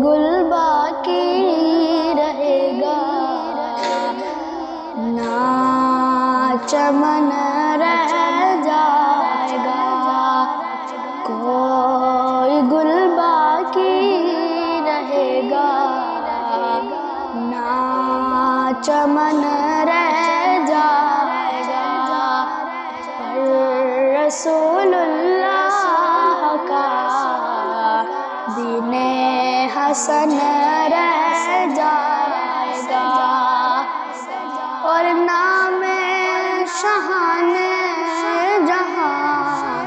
گل باقی رہے گا، نہ چمن رہ جائے گا، کوئی گل باقی رہے گا، نہ چمن رہ جائے گا، پر رسول اللہ کا دین حسن رہ جائے گا، اور نام شاہان جہاں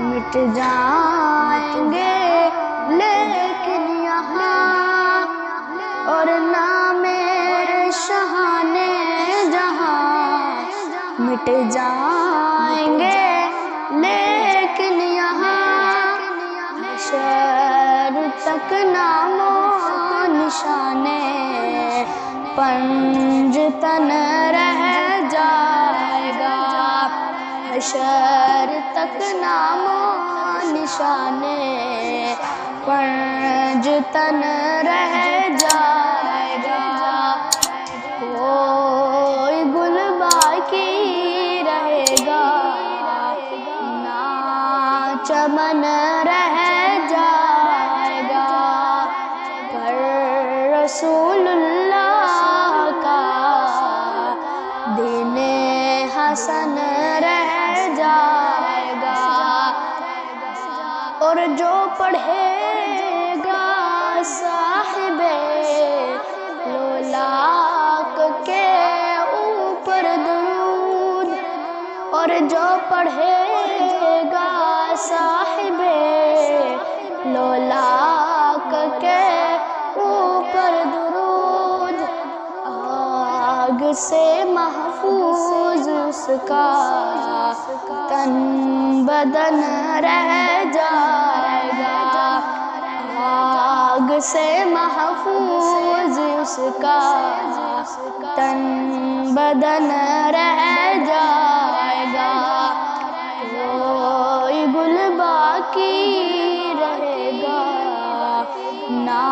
مٹ جائیں گے لیکن یہاں، اور نام شاہان جہاں مٹ جائیں گے لیکن یہاں، حشر تک نام و نشان پنجتن رہ جائے گا، حشر تک نام و نشان پنجتن رہ جائے گا، کوئی گل باقی رہے گا، نہ چمن رہ جائے گا، پر رسول اللہ کا دین حسن رہ جائے گا، اور جو پڑھے گا صاحب لولاک کے اوپر درود، اور جو پڑھے گا صاحب لولاک کے اوپر درود، آگ سے محفوظ اس کا تن بدن رہ جائے گا، آگ سے محفوظ اس کا تن بدن رہ جائے گا، کوئی گل باقی رہے گا، نہ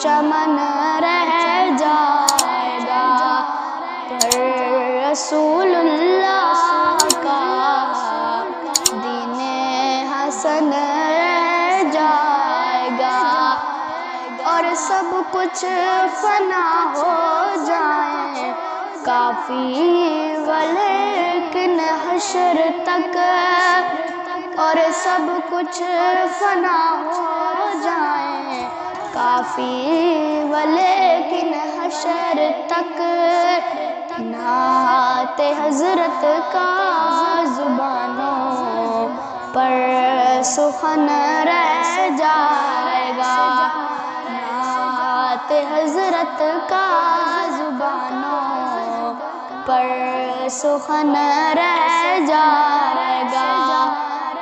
چمن رہ جائے گا، پر رسول اللہ کا دین حسن رہ جائے گا، اور سب کچھ فنا ہو جائیں کافی ولیکن حشر تک، اور سب کچھ فنا ہو جائیں کافی ولیکن حشر تک، نعت حضرت کا زبانوں پر سخن رہ جائے گا، نعت حضرت کا زبانوں پر سخن رہ جائے گا،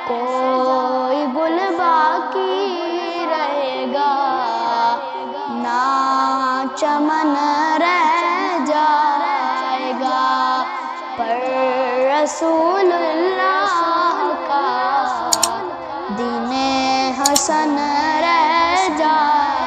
کوئی گل باقی رہے گا، نہ چمن رہ جائے گا، پر رسول اللہ کا دین حسن رہ جائے گا۔